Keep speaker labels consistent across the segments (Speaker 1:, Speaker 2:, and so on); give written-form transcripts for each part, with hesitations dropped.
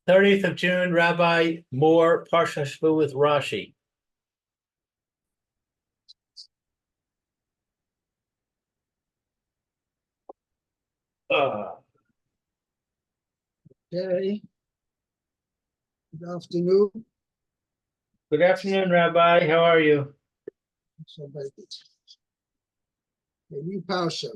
Speaker 1: 30th of June, Rabbi Moore, Parsha Hashavua with Rashi.
Speaker 2: Okay. Good afternoon.
Speaker 1: Good afternoon, Rabbi. How are you?
Speaker 2: So, the new Parsha.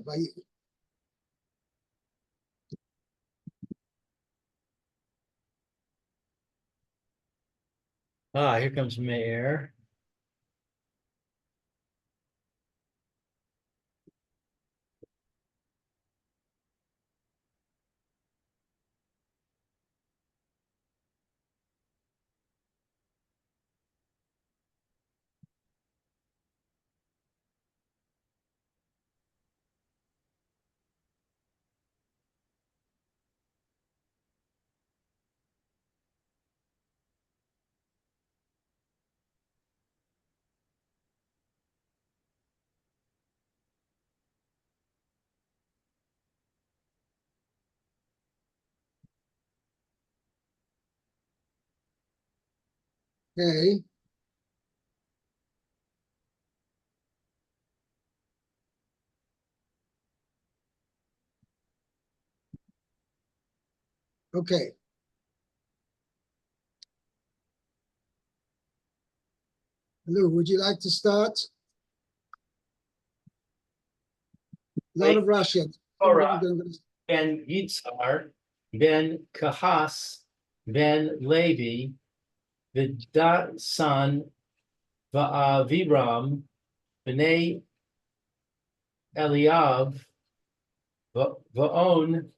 Speaker 1: Here comes Meir.
Speaker 2: Okay. Okay. Lou, would you like to start? A lot of Rashi.
Speaker 1: Korach, Ben Yitzhar, Ben Kahas, Ben Levi, Vidasan, Va'aviram, B'nai Eliav, Va'on,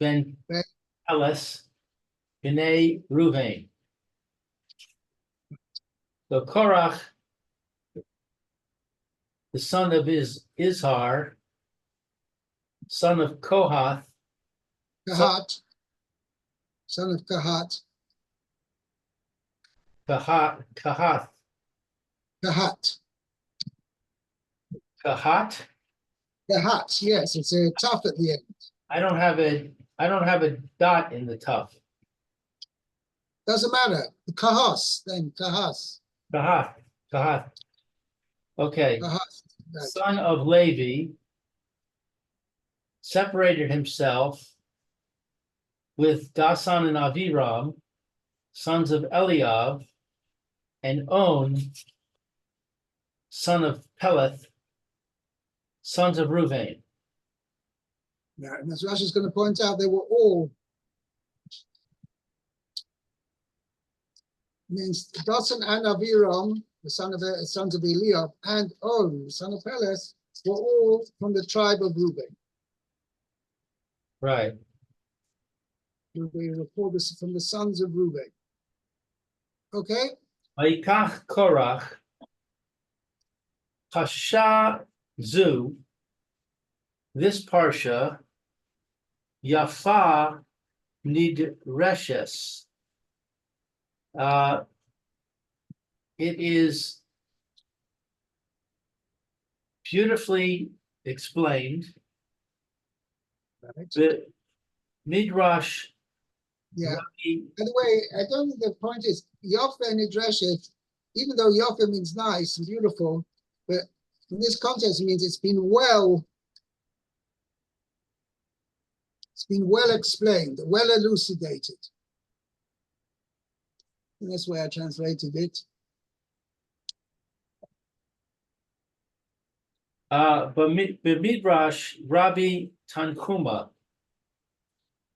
Speaker 1: Ben Elis, B'nai Ruvain. So Korach, the son of Izhar, son of Kohath,
Speaker 2: Kahat, son of Kahat.
Speaker 1: Kahat,
Speaker 2: Kahat.
Speaker 1: Kahat.
Speaker 2: Kahat, yes, it's a tough at the end.
Speaker 1: I don't have a dot in the tough.
Speaker 2: Doesn't matter. Kahas, then Kahas.
Speaker 1: Kahat. Okay.
Speaker 2: Kahas. Right.
Speaker 1: Son of Levi, separated himself with Dasan and Aviram, sons of Eliav, and On, son of Peleth, sons of Ruvain.
Speaker 2: Yeah, and as Rashi is going to point out, they were all means Dasan and Aviram, the sons of Eliab, and On, the son of Peleth, were all from the tribe of Reuben.
Speaker 1: Right.
Speaker 2: We report this from the sons of Reuben. Okay?
Speaker 1: Vayikach Korach, Pasha Zu, this Parsha, Yafa Nidreshes. It is beautifully explained.
Speaker 2: Right.
Speaker 1: The Midrash.
Speaker 2: Yeah.
Speaker 1: Rabbi,
Speaker 2: By the way, I don't think the point is Yofa and Nidreshet, even though Yofa means nice and beautiful, but in this context it means it's been well explained, well elucidated. And that's why I translated it.
Speaker 1: but Midrash Rabbi Tanchuma,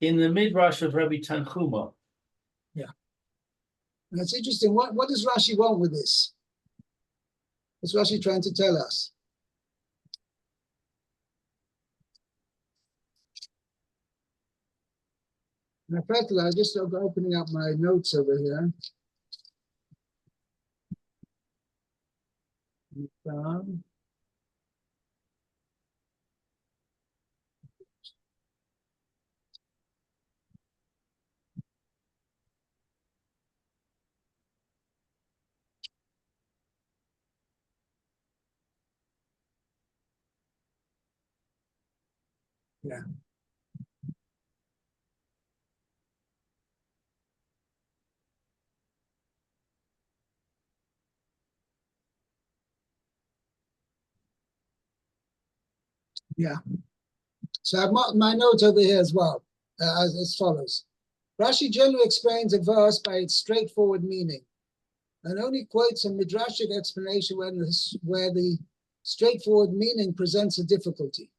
Speaker 1: in the Midrash of Rabbi Tanchuma.
Speaker 2: Yeah. And it's interesting. What does Rashi want with this? What's Rashi trying to tell us? And in fact, I just opening up my notes over here. Yeah. Yeah. So I have my note over here as well, as follows. Rashi generally explains a verse by its straightforward meaning, and only quotes a midrashic explanation where the straightforward meaning presents a difficulty.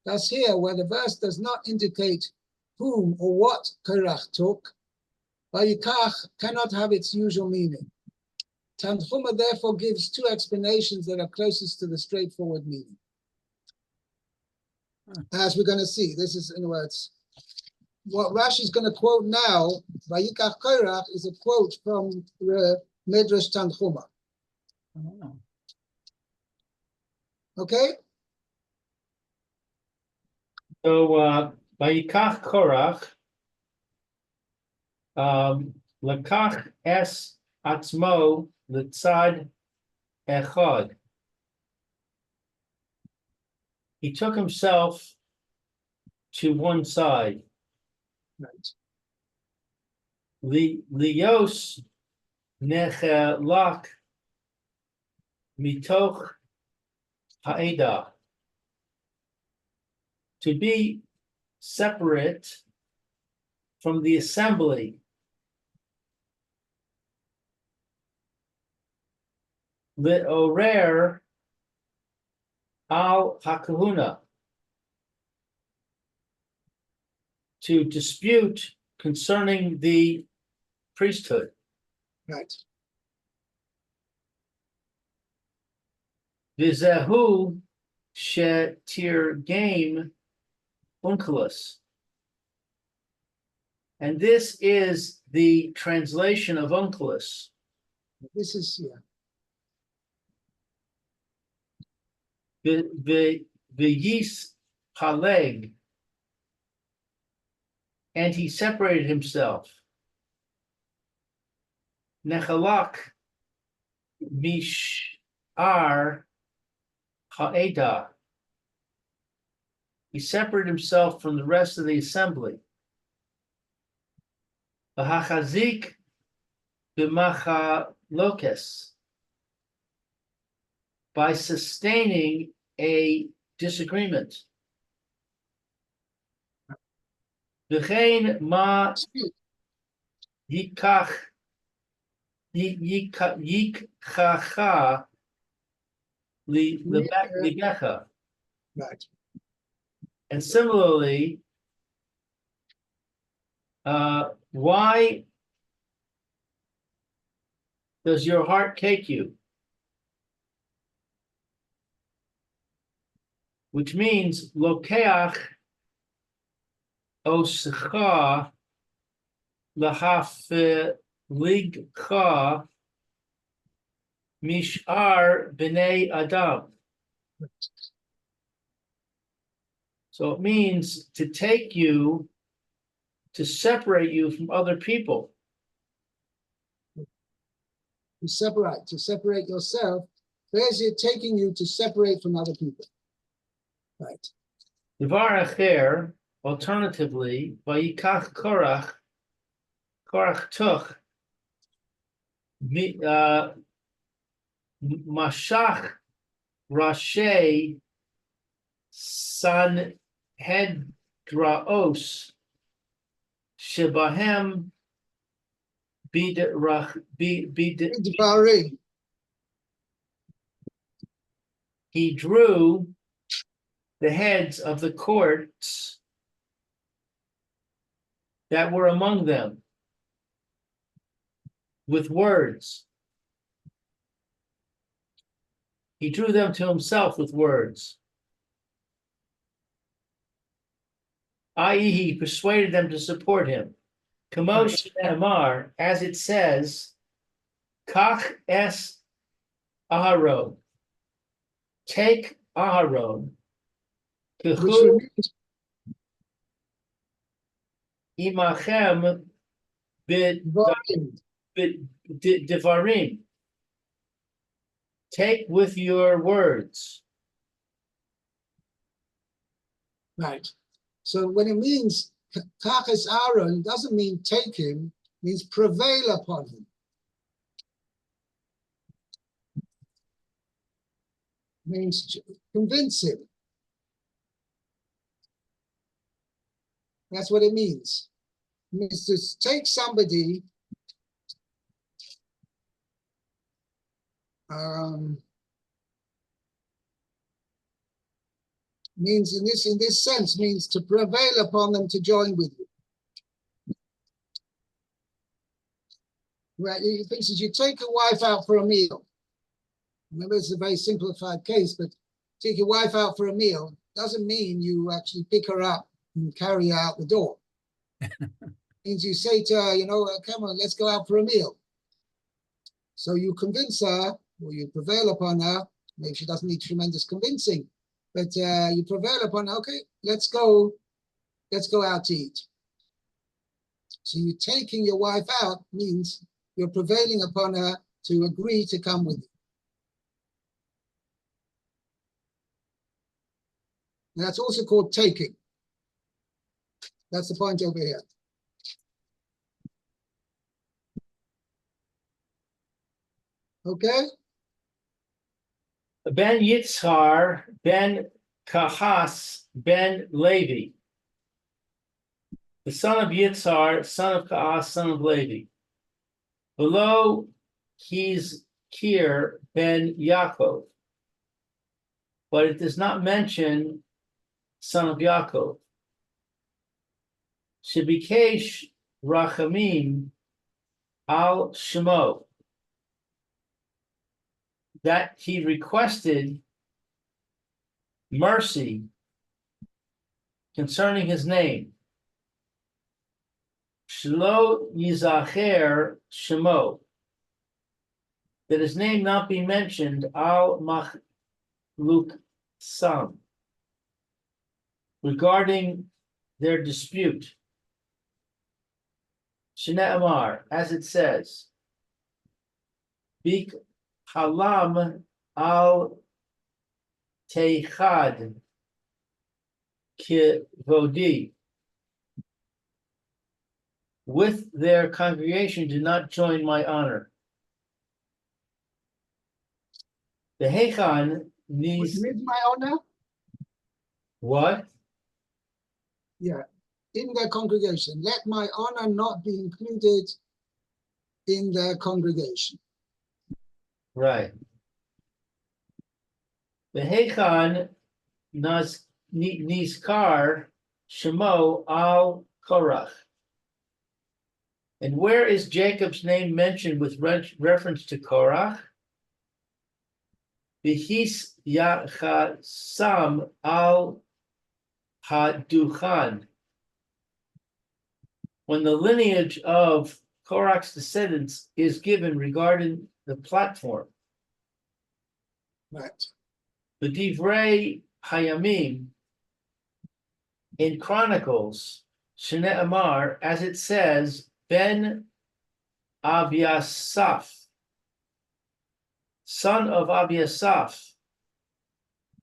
Speaker 2: Thus here, where the verse does not indicate whom or what Korach took, Vayikach cannot have its usual meaning. Tanchuma therefore gives two explanations that are closest to the straightforward meaning. As we're going to see, this is, in words, what Rashi is going to quote now, Vayikach Korach, is a quote from the Midrash Tanchuma. Okay?
Speaker 1: So, Vayikach Korach, Lakach es atzmo letzad echad. He took himself to one side.
Speaker 2: Right.
Speaker 1: Lios nechelak mitoch ha'edah. To be separate from the assembly. Le'orer al hakahuna. To dispute concerning the priesthood.
Speaker 2: Right.
Speaker 1: Vizehu shetir game unculus. And this is the translation of unculus.
Speaker 2: This is, yeah.
Speaker 1: V'yis paleg. And he separated himself. Nechalak mishar ha'edah. He separated himself from the rest of the assembly. V'hachazik b'machalokes. By sustaining a disagreement. V'chein ma yikach yikchacha ligecha.
Speaker 2: Right.
Speaker 1: And similarly, why does your heart take you? Which means lokeach oscha lahafiligcha mishar b'nei adam. So it means to take you, to separate you from other people.
Speaker 2: To separate yourself. Where's it taking you to separate from other people? Right.
Speaker 1: Devar acher, alternatively, vayikach Korach took mashach Rashi Sanhedraos shebahem
Speaker 2: Dvarim.
Speaker 1: he drew the heads of the courts that were among them with words. He drew them to himself with words. I.e., he persuaded them to support him. Kamosh Amar, as it says, Kach es Aharon. Take Aharon. Imachem Devarim. Take with your words.
Speaker 2: Right. So when it means Kachas Aaron, it doesn't mean take him, it means prevail upon him. It means convince him. That's what it means. It means to take somebody means in this sense means to prevail upon them to join with you. Right? For instance, you take your wife out for a meal. Remember, it's a very simplified case, but take your wife out for a meal doesn't mean you actually pick her up and carry her out the door. It means you say to her, come on, let's go out for a meal. So you convince her, or you prevail upon her. Maybe she doesn't need tremendous convincing, but you prevail upon her. Okay, let's go out to eat. So you taking your wife out means you're prevailing upon her to agree to come with you. And that's also called taking. That's the point over here. Okay?
Speaker 1: Ben Yitzhar, Ben Kahas, Ben Levi. The son of Yitzhar, son of Kahas, son of Levi. Below, he's Kir, Ben Yaakov. But it does not mention son of Yaakov. Shebikesh Rachamim al Shemo. That he requested mercy concerning his name. Shlo Yizacher Shemo. That his name not be mentioned al Machluk Sam. Regarding their dispute. Shne'emar, as it says, Bik Halam al Teichad Kivodi. With their congregation, do not join my honor. The Hechan needs.
Speaker 2: With my honor?
Speaker 1: What?
Speaker 2: Yeah. In their congregation. Let my honor not be included in their congregation.
Speaker 1: Right. The Hechan Nizkar Shemo al Korach. And where is Jacob's name mentioned with reference to Korach? V'his Yachasam al Haduchan. When the lineage of Korach's descendants is given regarding the platform.
Speaker 2: Right.
Speaker 1: The Divrei Hayamim in Chronicles, Shne'emar, as it says, Ben Abiasaph, son of Abiasaph,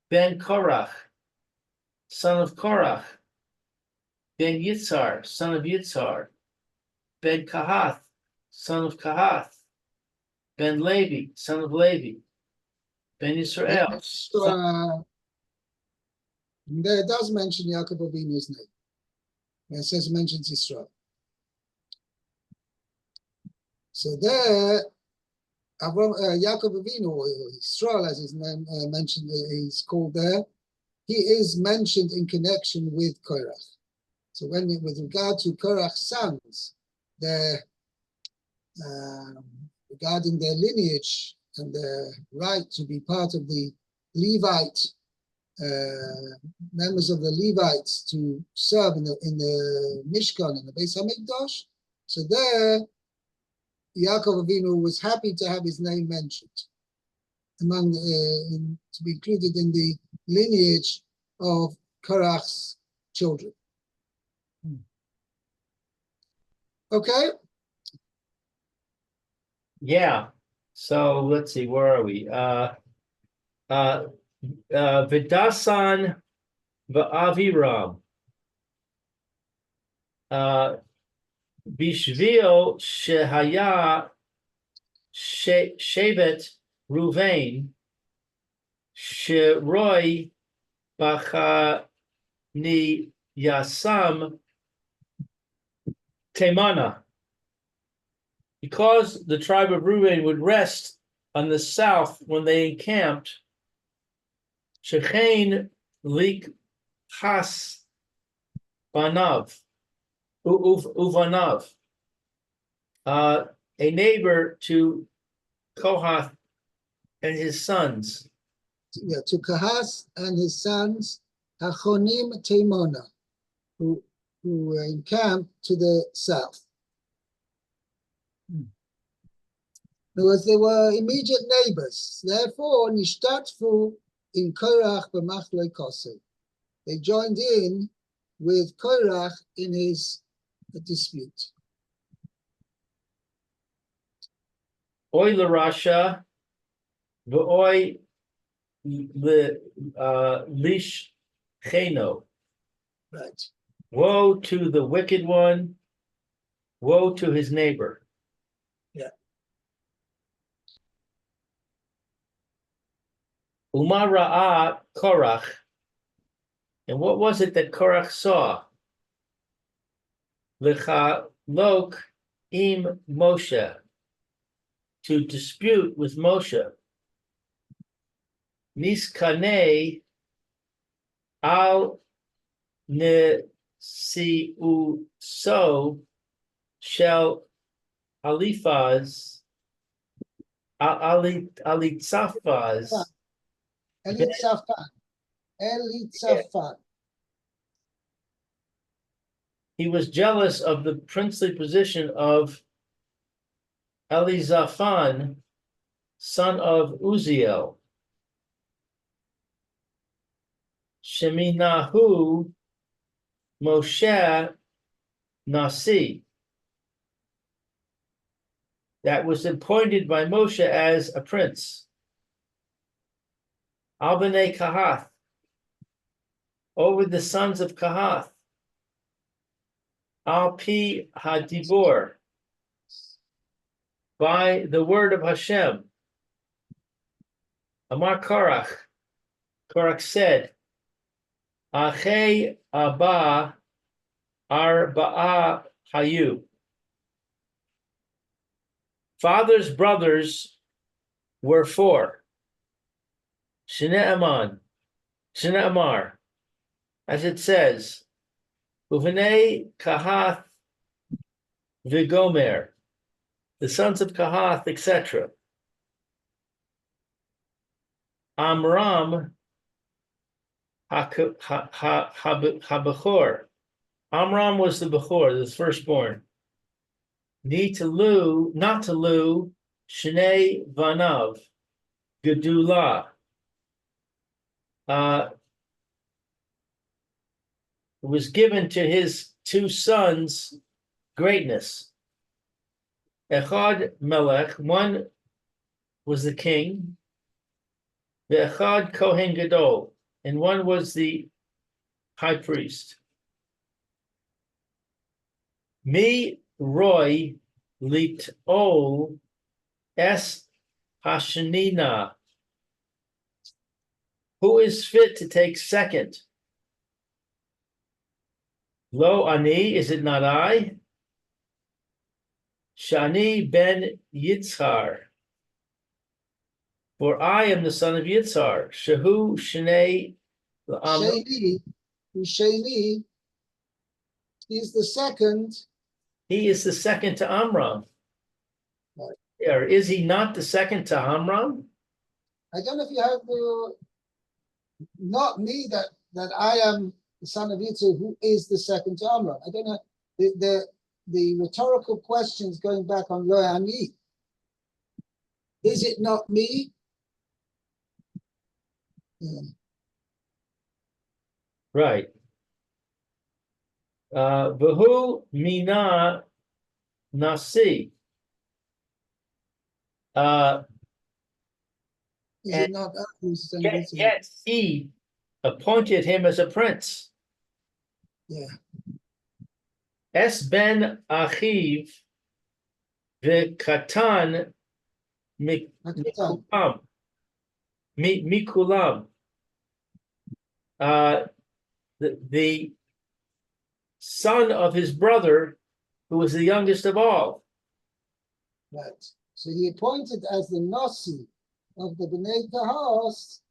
Speaker 1: Ben Korach, son of Korach, Ben Yitzhar, son of Yitzhar, Ben Kahath, son of Kahath, Ben Levi, son of Levi, Ben Yisrael.
Speaker 2: There it does mention Yaakov Avinu's name. It says it mentions Israel. So there, Yaakov Avinu, or Israel as his name mentioned, he's called there, he is mentioned in connection with Korach. So with regard to Korach's sons, regarding their lineage and their right to be part of the Levite, members of the Levites to serve in the Mishkan, in the Beis HaMikdash, so there, Yaakov Avinu was happy to have his name mentioned among to be included in the lineage of Korach's children. Okay.
Speaker 1: Yeah. So let's see, where are we? Vidasan va'aviram. Bishvil shehaya shevet Ruvain sheroi bachani yasam Temana. Because the tribe of Reuben would rest on the south when they encamped, Shechein lik has banav, uvanav, a neighbor to Kohath and his sons.
Speaker 2: Yeah, to Kahas and his sons, Hachonim Temona, who were encamped to the south. In other words, they were immediate neighbors. Therefore, Nishtatfu in Korach b'machloi kosev. They joined in with Korach in his dispute.
Speaker 1: Oy l'rasha, v'oy lish cheno.
Speaker 2: Right.
Speaker 1: Woe to the wicked one, woe to his neighbor.
Speaker 2: Yeah.
Speaker 1: Uma ra'ah Korach. And what was it that Korach saw? L'chalok im Moshe. To dispute with Moshe. Niskanei al nesiu so shel alifaz alitzafaz.
Speaker 2: Elitzaphan.
Speaker 1: He was jealous of the princely position of Elizaphan, son of Uziel. Sheminahu Moshe Nasi. That was appointed by Moshe as a prince. Al b'nei Kahath, over the sons of Kahath. Al pi hadibor, by the word of Hashem. Amar Korach, Korach said, Achei Abba Arba'a Hayu. Father's brothers were four. Shne'aman, Shne'amar, as it says, Uvnei Kahath Vigomer, the sons of Kahath, etc. Amram HaBechor. Amram was the Bechor, the firstborn. Natalu, Shnei Vanav, Gedula. Was given to his two sons greatness. Echad Melech, one was the king. Echad Kohen Gadol, and one was the high priest. Mi Roy Litol Es Hashanina. Who is fit to take second? Lo ani, is it not I? Shani ben Yitzhar. For I am the son of Yitzhar. Shehu Shnei
Speaker 2: Sheni is the second.
Speaker 1: He is the second to Amram.
Speaker 2: Right.
Speaker 1: Or is he not the second to Amram?
Speaker 2: I don't know if you have the, not me, that I am the son of Yitzhak, who is the second to Amram. I don't know. The rhetorical questions going back on Lo Ani. Is it not me? Yeah.
Speaker 1: Right. V'hu mina nasi.
Speaker 2: Is it not us who's the son of Yitzhak?
Speaker 1: Yet he appointed him as a prince.
Speaker 2: Yeah.
Speaker 1: Es ben achiv v'katan mikulam. Mikulam. The son of his brother who was the youngest of all.
Speaker 2: Right. So he appointed as the Nasi of the Bnei Kahos,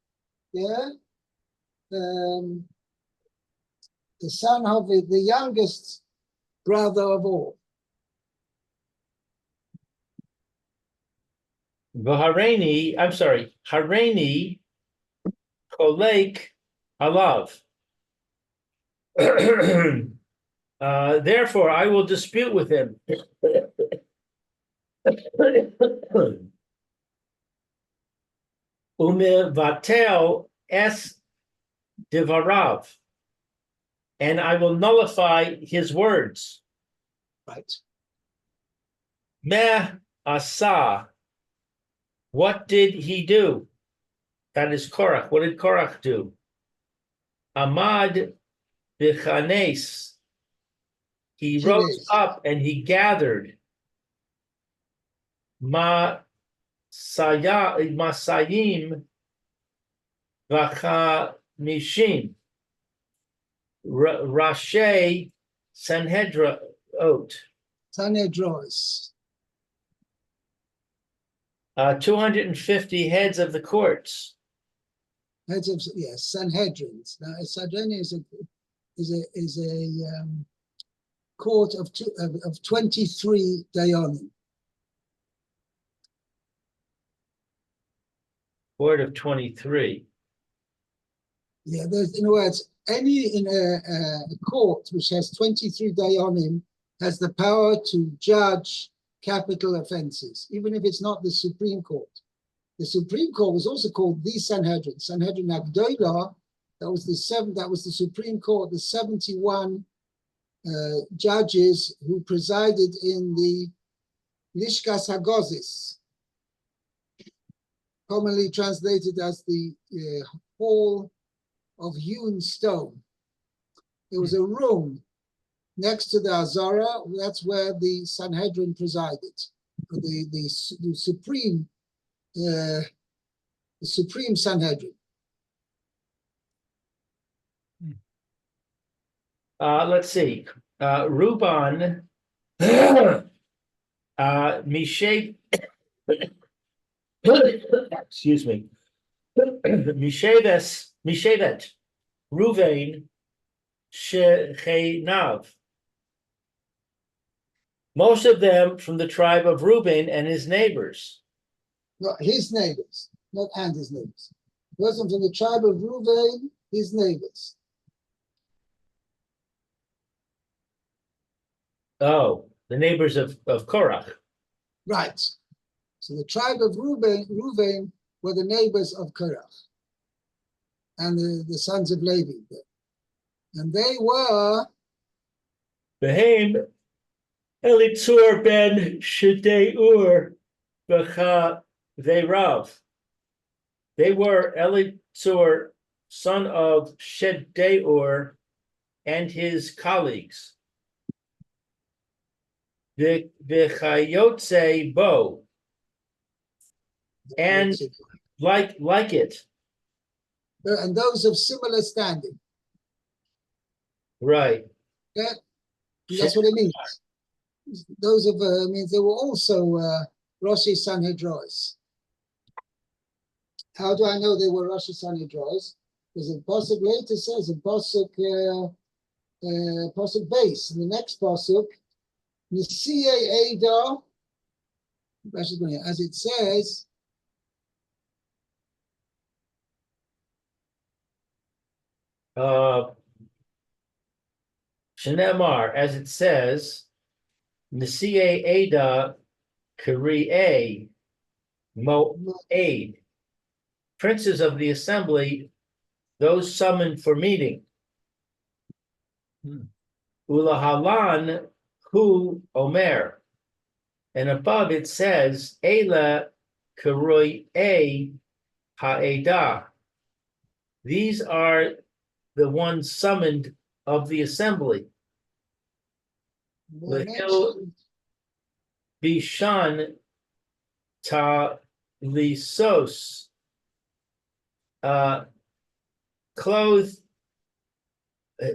Speaker 2: yeah, the son of the youngest brother of all.
Speaker 1: Hareini Kolek Alav. Therefore, I will dispute with him. Umevatel es divarav, and I will nullify his words.
Speaker 2: Right.
Speaker 1: Meh asa, what did he do? That is Korach. What did Korach do? Amad bichanes, he rose up and he gathered Masayim Vachamishim, Rashi Sanhedrot,
Speaker 2: Sanhedros.
Speaker 1: 250 heads of the courts.
Speaker 2: Heads of, yes, Sanhedrins. Now, a Sanhedrin is a court of 23 Dayanim.
Speaker 1: Court of 23.
Speaker 2: Yeah, there's, in other words, any in a court which has 23 Dayanim has the power to judge capital offenses, even if it's not the Supreme Court. The Supreme Court was also called the Sanhedrin, Sanhedrin Agdolah. That was the Supreme Court, the 71 judges who presided in the Lishkas Hagozis, commonly translated as the Hall of Hewn Stone. There was a room next to the Azara. That's where the Sanhedrin presided, the Supreme Sanhedrin.
Speaker 1: Let's see. Ruban, Mishay, excuse me, Mishevet, Ruvain, Shechenav. Most of them from the tribe of Reuben and his neighbors.
Speaker 2: No, his neighbors, not and his neighbors. Person from the tribe of Reuven, his neighbors.
Speaker 1: Oh, the neighbors of Korach.
Speaker 2: Right. So the tribe of Reuven were the neighbors of Korach and the sons of Levi. And they were
Speaker 1: Behem Elitzur ben Shedeur B'cha Ve'rav. They were Elitzur, son of Shedeur, and his colleagues. V'chayotze bo, and like it.
Speaker 2: And those of similar standing.
Speaker 1: Right.
Speaker 2: Yeah, that's what it means. Those of means they were also Roshi Sanhedros. How do I know they were Roshi Sanhedros? Because the pasuk later says in pasuk base, in the next pasuk, Nisiye Ada, as it says.
Speaker 1: Shenemar, as it says, Nisiye Ada Kari'e Mo'ed, princes of the assembly, those summoned for meeting. Ulahalan Hu Omer, and above it says, Ela Kari'e Ha'edah. These are the ones summoned of the assembly. Lehil Bishan Ta Lisos,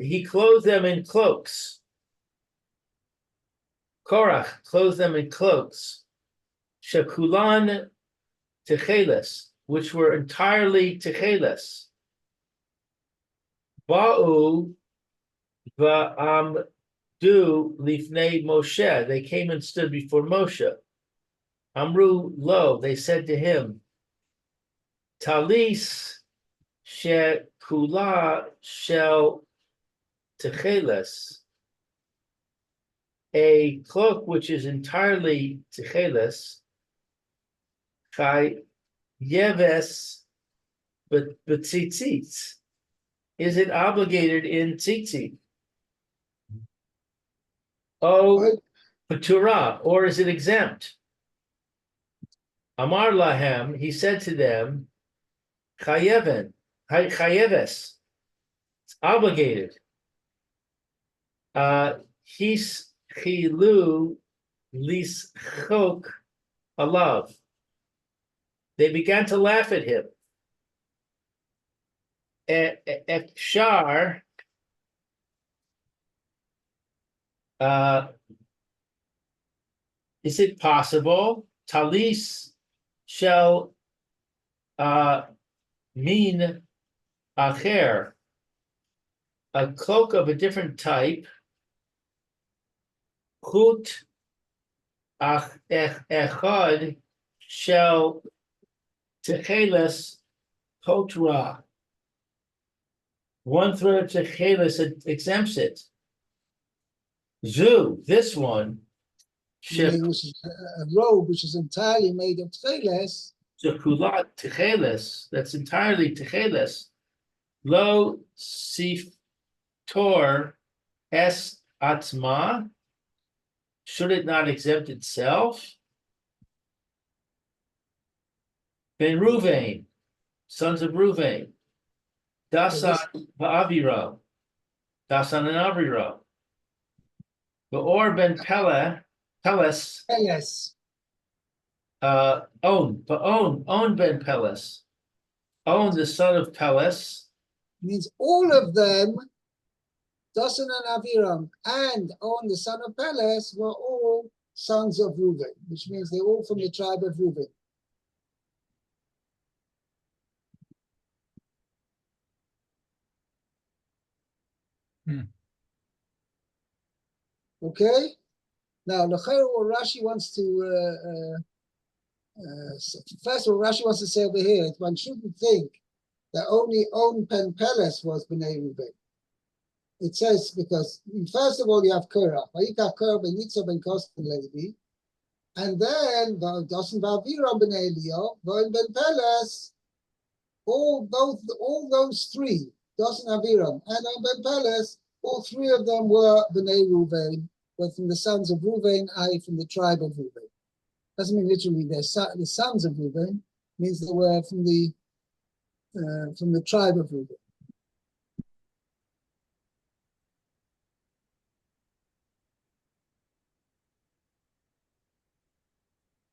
Speaker 1: he clothed them in cloaks. Korach clothed them in cloaks, shekulan techeles, which were entirely techeles. Ba'u va'amdu lifnei Moshe. They came and stood before Moshe. Amru lo, they said to him, Talis shekula shel techeles, a cloak which is entirely techeles, chayeves b'tzitzit. Is it obligated in tzitzit? Oh, patura, or is it exempt? Amar lahem, he said to them, chayeves, it's obligated. His chilu lischok alav. They began to laugh at him. Efshar, is it possible? Talis shall mean acher, a cloak of a different type. Chut echad shall techeles potra. One thread of techeles exempts it. Zu, this one,
Speaker 2: Meaning which is a robe which is entirely made of techeles.
Speaker 1: shekulat techeles, that's entirely techeles. Lo sif tor es atma. Should it not exempt itself? Ben Ruvain, sons of Ruvain, Dasan va'aviro, Dasan and Aviro, Beor ben Peles,
Speaker 2: Techeles
Speaker 1: On ben Peles, On the son of Peles,
Speaker 2: means all of them, Dasan and Aviram, and On the son of Peles, were all sons of Reuben, which means they're all from the tribe of Reuben. Okay? Now, what Rashi wants to, first of all, Rashi wants to say over here, one shouldn't think that only On Ben Peles was B'nai Reuben. It says, because first of all, you have Korach, Vayikach Korach ben Yitzhak ben Kostin Levi, and then Dasan v'Aviram b'nei Elio, Ben Peles, all those three, Dasan, Aviram, and Ben Peles, all three of them were B'nai Reuven, were from the sons of Reuven, i.e. from the tribe of Reuven. Doesn't mean literally they're the sons of Reuven, means they were from the tribe of Reuven.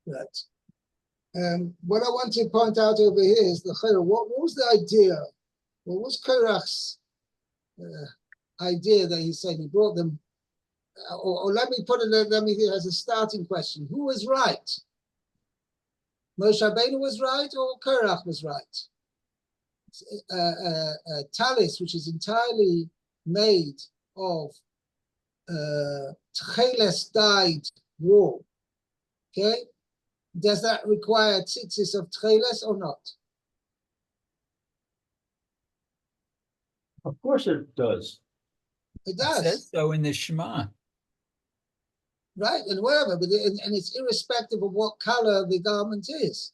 Speaker 2: Right. What I want to point out over here is what was the idea? What was Korach's idea that he said he brought them? Or let me put it, let me hear as a starting question. Who was right? Moshe Rabbeinu was right or Korach was right? Talis, which is entirely made of tcheles dyed wool, okay? Does that require tzitzis of tcheles or not?
Speaker 1: of course it does.
Speaker 2: It does.
Speaker 3: It says so in the Shema.
Speaker 2: Right, and whatever, but and it's irrespective of what color the garment is.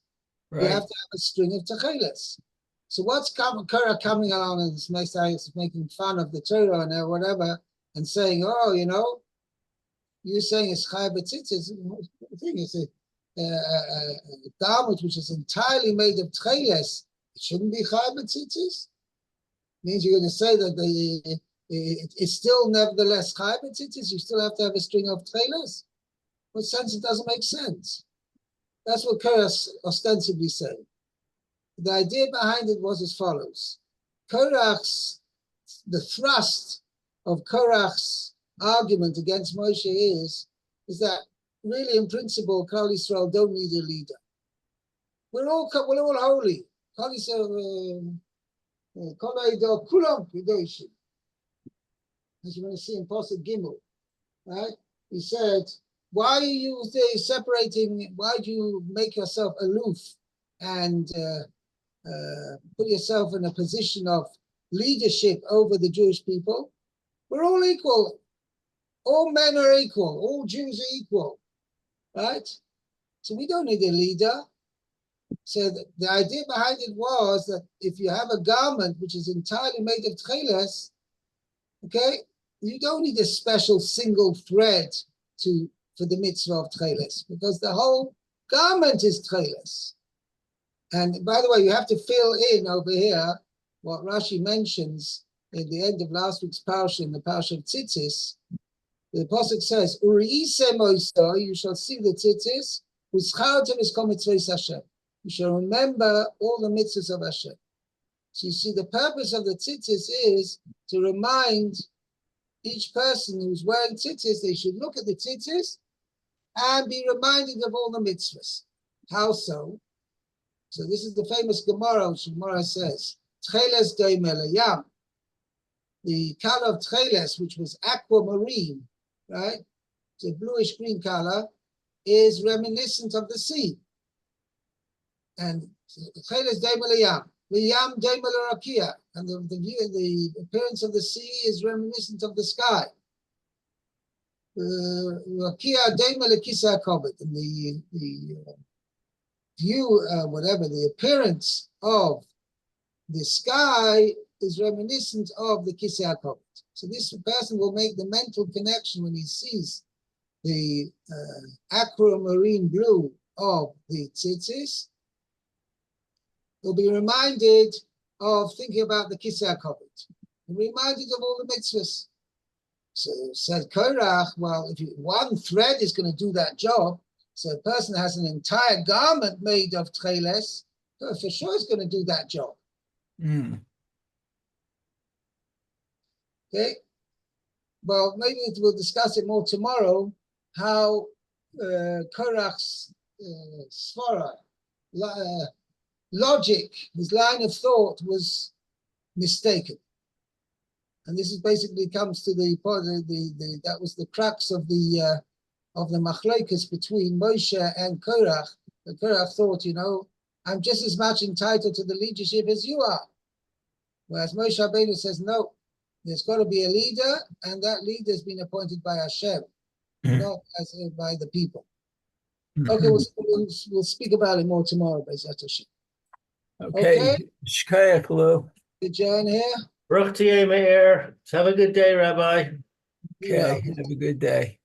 Speaker 3: Right.
Speaker 2: You have to have a string of techeles. So what's Korach coming along and making fun of the Torah and whatever, and saying, oh, you're saying it's chai b'tzitzis. The thing is a garment which is entirely made of techeles. It shouldn't be chai b'tzitzis. Means you're going to say that it's still nevertheless chai b'tzitzis. You still have to have a string of techeles. What sense? It doesn't make sense. That's what Korach ostensibly saying. The idea behind it was as follows. The thrust of Korach's argument against Moshe is is that really, in principle, Klal Yisrael don't need a leader. We're all holy. Klal Yisrael, Kol Ha'edot, Kulam Kedoshim. As you're going to see in Pasuk Gimel, right? He said, why are you separating? Why do you make yourself aloof and put yourself in a position of leadership over the Jewish people? We're all equal. All men are equal. All Jews are equal, right? So we don't need a leader. So the idea behind it was that if you have a garment which is entirely made of tcheles, okay, you don't need a special single thread for the mitzvah of tcheles, because the whole garment is tcheles. And by the way, you have to fill in over here what Rashi mentions in the end of last week's Parsha, in the Parsha of Tzitzis. The Pasuk says, Uri'ise moiso, you shall see the tzitzis, u'schartem es kol mitzvahs Hashem. You shall remember all the mitzvahs of Hashem. So you see, the purpose of the tzitzis is to remind each person who's wearing tzitzis, they should look at the tzitzis and be reminded of all the mitzvahs. How so? So this is the famous Gemara, which Gemara says, Tcheles doimeh layam. The color of tcheles, which was aquamarine, right? It's a bluish-green color, is reminiscent of the sea. And tcheles doimeh layam. Layam doimeh l'rakia. And the appearance of the sea is reminiscent of the sky. Rakia doimeh l'kisa hakobed. And the view, the appearance of the sky is reminiscent of the Kisei HaKoved. So this person will make the mental connection when he sees the aquamarine blue of the tzitzis. He'll be reminded of thinking about the Kisei HaKoved, and reminded of all the mitzvahs. So said Korach, well, if one thread is going to do that job, so a person has an entire garment made of tcheles, for sure is going to do that job.
Speaker 1: Mm.
Speaker 2: Okay, well, maybe we'll discuss it more tomorrow, how Korach's svara, logic, his line of thought was mistaken. And this is basically comes to the that was the crux of the machlokes between Moshe and Korach. And Korach thought, I'm just as much entitled to the leadership as you are. Whereas Moshe Rabbeinu says, no, there's got to be a leader, and that leader has been appointed by Hashem, not by the people. Okay, we'll speak about it more tomorrow, B'ezrat Hashem.
Speaker 1: Okay. Shkayach, Lou.
Speaker 2: Good John here.
Speaker 1: Baruch Tiyeh Meir. Have a good day, Rabbi.
Speaker 2: Okay,
Speaker 1: have a good day.